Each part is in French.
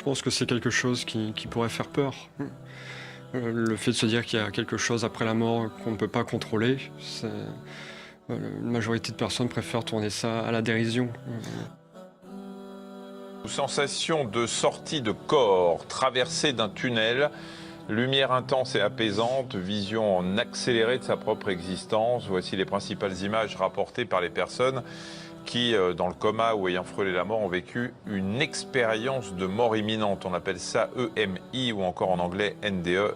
pense que c'est quelque chose qui pourrait faire peur. Le fait de se dire qu'il y a quelque chose après la mort qu'on ne peut pas contrôler, la majorité de personnes préfèrent tourner ça à la dérision. Sensation de sortie de corps, traversée d'un tunnel, lumière intense et apaisante, vision en accéléré de sa propre existence. Voici les principales images rapportées par les personnes qui, dans le coma ou ayant frôlé la mort, ont vécu une expérience de mort imminente. On appelle ça EMI ou encore en anglais NDE.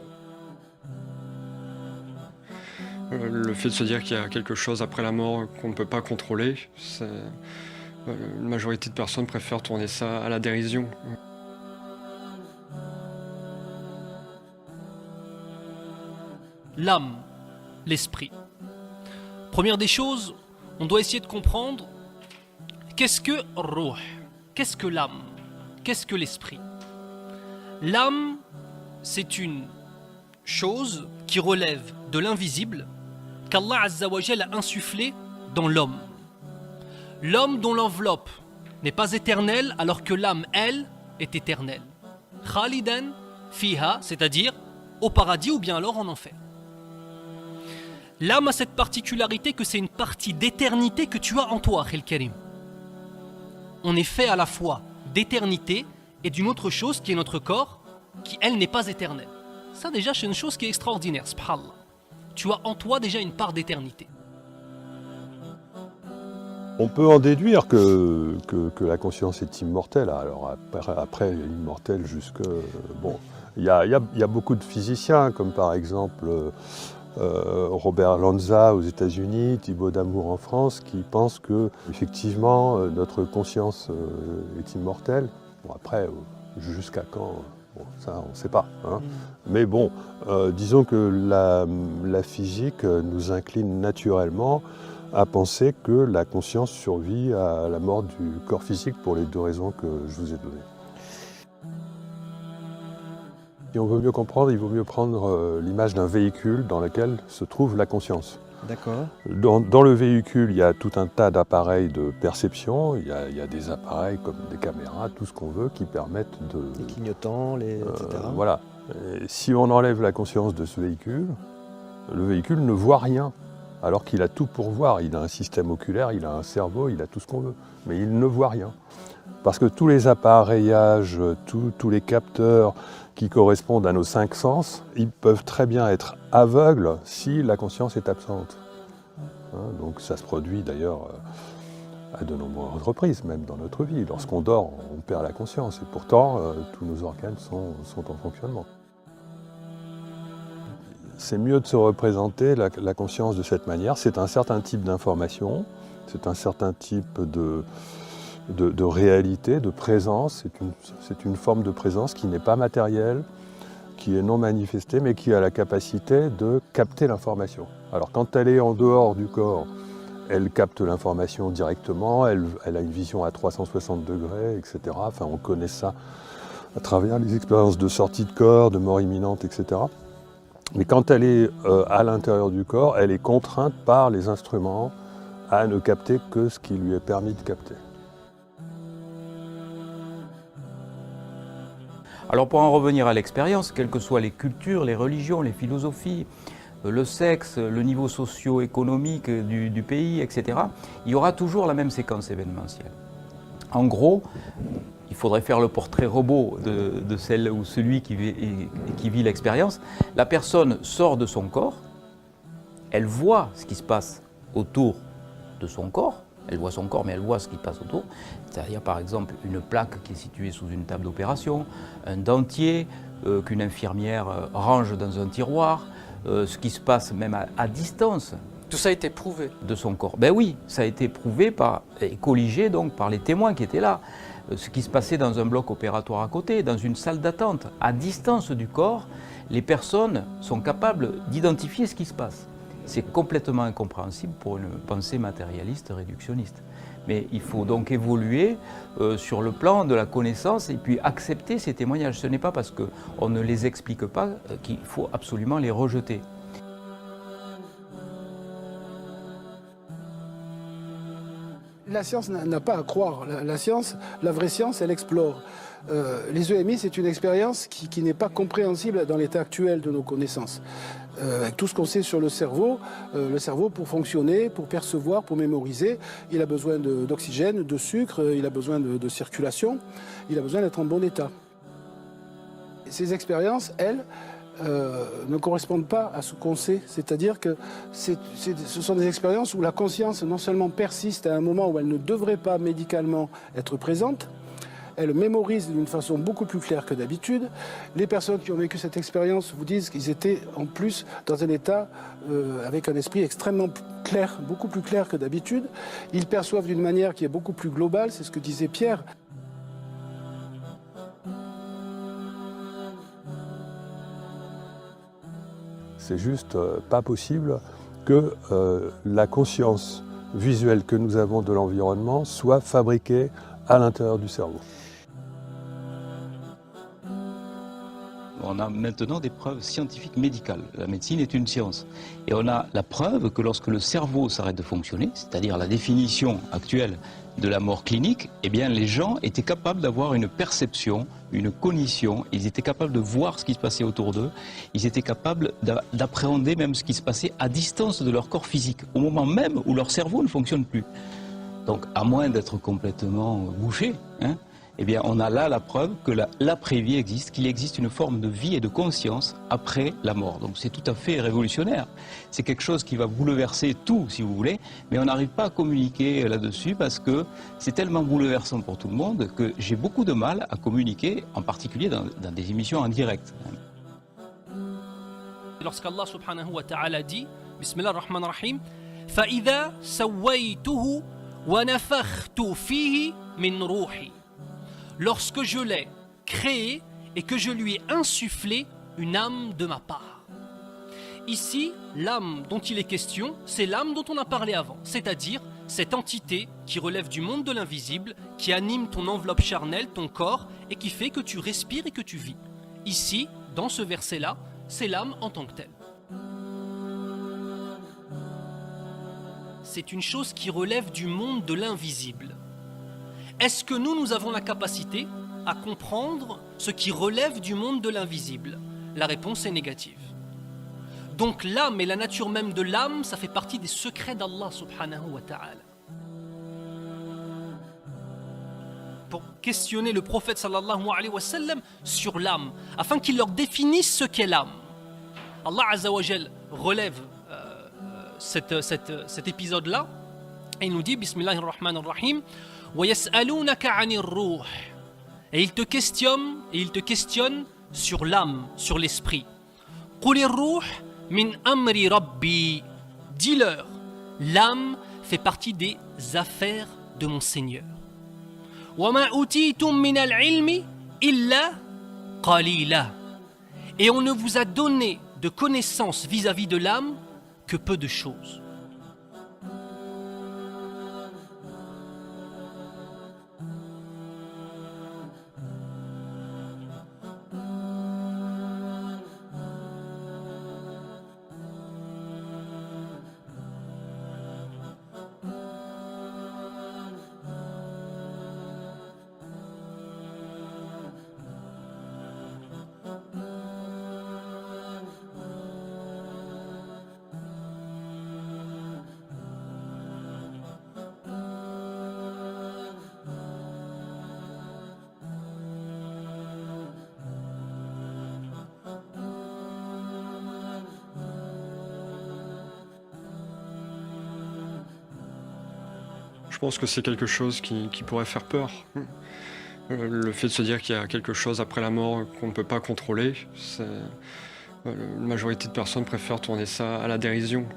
Le fait de se dire qu'il y a quelque chose après la mort qu'on ne peut pas contrôler, la majorité de personnes préfèrent tourner ça à la dérision. L'âme, l'esprit. Première des choses, on doit essayer de comprendre qu'est-ce que Ruh, qu'est-ce que l'âme, qu'est-ce que l'esprit. L'âme, c'est une chose qui relève de l'invisible qu'Allah Azza wa Jal a insufflé dans l'homme. L'homme dont l'enveloppe n'est pas éternelle alors que l'âme, elle, est éternelle. Khalidan fiha, c'est-à-dire au paradis ou bien alors en enfer. L'âme a cette particularité que c'est une partie d'éternité que tu as en toi, Khil Karim. On est fait à la fois d'éternité et d'une autre chose qui est notre corps, qui elle n'est pas éternelle. Ça déjà c'est une chose qui est extraordinaire, subhanallah. Tu as en toi déjà une part d'éternité. On peut en déduire que la conscience est immortelle. Alors après immortelle jusque... Bon, il y a beaucoup de physiciens, comme par exemple Robert Lanza aux États-Unis, Thibaut Damour en France, qui pensent que effectivement notre conscience est immortelle. Bon, après, jusqu'à quand, bon, ça on ne sait pas. Hein. Mais bon, disons que la physique nous incline naturellement à penser que la conscience survit à la mort du corps physique pour les deux raisons que je vous ai données. Si on veut mieux comprendre, il vaut mieux prendre l'image d'un véhicule dans lequel se trouve la conscience. D'accord. Dans le véhicule, il y a tout un tas d'appareils de perception, il y a des appareils comme des caméras, tout ce qu'on veut, qui permettent de... Les clignotants, etc. Voilà. Et si on enlève la conscience de ce véhicule, le véhicule ne voit rien, alors qu'il a tout pour voir. Il a un système oculaire, il a un cerveau, il a tout ce qu'on veut, mais il ne voit rien. Parce que tous les appareillages, tous les capteurs qui correspondent à nos 5 sens, ils peuvent très bien être aveugles si la conscience est absente. Hein, donc ça se produit d'ailleurs à de nombreuses reprises, même dans notre vie. Lorsqu'on dort, on perd la conscience et pourtant tous nos organes sont en fonctionnement. C'est mieux de se représenter la conscience de cette manière. C'est un certain type d'information, c'est un certain type de réalité, de présence. C'est une forme de présence qui n'est pas matérielle, qui est non manifestée, mais qui a la capacité de capter l'information. Alors quand elle est en dehors du corps, elle capte l'information directement, elle a une vision à 360 degrés, etc. Enfin, on connaît ça à travers les expériences de sortie de corps, de mort imminente, etc. Mais quand elle est à l'intérieur du corps, elle est contrainte par les instruments à ne capter que ce qui lui est permis de capter. Alors pour en revenir à l'expérience, quelles que soient les cultures, les religions, les philosophies, le sexe, le niveau socio-économique du pays, etc., il y aura toujours la même séquence événementielle. En gros, il faudrait faire le portrait robot de celle ou celui qui vit l'expérience. La personne sort de son corps, elle voit ce qui se passe autour de son corps, elle voit son corps, mais elle voit ce qui passe autour. C'est-à-dire, par exemple, une plaque qui est située sous une table d'opération, un dentier qu'une infirmière range dans un tiroir, ce qui se passe même à distance. Tout ça a été prouvé. De son corps. Ben oui, ça a été prouvé et colligé donc par les témoins qui étaient là. Ce qui se passait dans un bloc opératoire à côté, dans une salle d'attente, à distance du corps, les personnes sont capables d'identifier ce qui se passe. C'est complètement incompréhensible pour une pensée matérialiste, réductionniste. Mais il faut donc évoluer sur le plan de la connaissance et puis accepter ces témoignages. Ce n'est pas parce qu'on ne les explique pas qu'il faut absolument les rejeter. La science n'a pas à croire. La science, la vraie science, elle explore. Les EMI, c'est une expérience qui n'est pas compréhensible dans l'état actuel de nos connaissances. Avec tout ce qu'on sait sur le cerveau, pour fonctionner, pour percevoir, pour mémoriser, il a besoin d'oxygène, de sucre, il a besoin de circulation, il a besoin d'être en bon état. Ces expériences, elles, ne correspondent pas à ce qu'on sait. C'est-à-dire que ce sont des expériences où la conscience non seulement persiste à un moment où elle ne devrait pas médicalement être présente, elle mémorise d'une façon beaucoup plus claire que d'habitude. Les personnes qui ont vécu cette expérience vous disent qu'ils étaient en plus dans un état avec un esprit extrêmement clair, beaucoup plus clair que d'habitude. Ils perçoivent d'une manière qui est beaucoup plus globale, c'est ce que disait Pierre. C'est juste pas possible que la conscience visuelle que nous avons de l'environnement soit fabriquée à l'intérieur du cerveau. On a maintenant des preuves scientifiques médicales. La médecine est une science. Et on a la preuve que lorsque le cerveau s'arrête de fonctionner, c'est-à-dire la définition actuelle de la mort clinique, eh bien les gens étaient capables d'avoir une perception, une cognition, ils étaient capables de voir ce qui se passait autour d'eux, ils étaient capables d'appréhender même ce qui se passait à distance de leur corps physique, au moment même où leur cerveau ne fonctionne plus. Donc à moins d'être complètement bouché, eh bien, on a là la preuve que l'après-vie existe, qu'il existe une forme de vie et de conscience après la mort. Donc c'est tout à fait révolutionnaire. C'est quelque chose qui va bouleverser tout, si vous voulez, mais on n'arrive pas à communiquer là-dessus parce que c'est tellement bouleversant pour tout le monde que j'ai beaucoup de mal à communiquer, en particulier dans des émissions en direct. Lorsqu'Allah subhanahu wa ta'ala dit, Bismillah ar-Rahman ar-Rahim, فَإِذَا سَوَّيْتُهُ وَنَفَخْتُ فِيهِ مِنْ رُوحِي. Lorsque je l'ai créé et que je lui ai insufflé une âme de ma part. Ici, l'âme dont il est question, c'est l'âme dont on a parlé avant, c'est-à-dire cette entité qui relève du monde de l'invisible, qui anime ton enveloppe charnelle, ton corps, et qui fait que tu respires et que tu vis. Ici, dans ce verset-là, c'est l'âme en tant que telle. C'est une chose qui relève du monde de l'invisible. Est-ce que nous avons la capacité à comprendre ce qui relève du monde de l'invisible? La réponse est négative. Donc l'âme et la nature même de l'âme, ça fait partie des secrets d'Allah subhanahu wa ta'ala. Pour questionner le prophète sallallahu alayhi wa sallam sur l'âme, afin qu'il leur définisse ce qu'est l'âme. Allah azza wa jal relève cet épisode-là et il nous dit, Bismillahir Rahmanir Rahim, et il te questionne sur l'âme, sur l'esprit. Dis-leur, l'âme fait partie des affaires de mon Seigneur. Et on ne vous a donné de connaissances vis-à-vis de l'âme que peu de choses. Je pense que c'est quelque chose qui pourrait faire peur. Le fait de se dire qu'il y a quelque chose après la mort qu'on ne peut pas contrôler, la majorité de personnes préfèrent tourner ça à la dérision.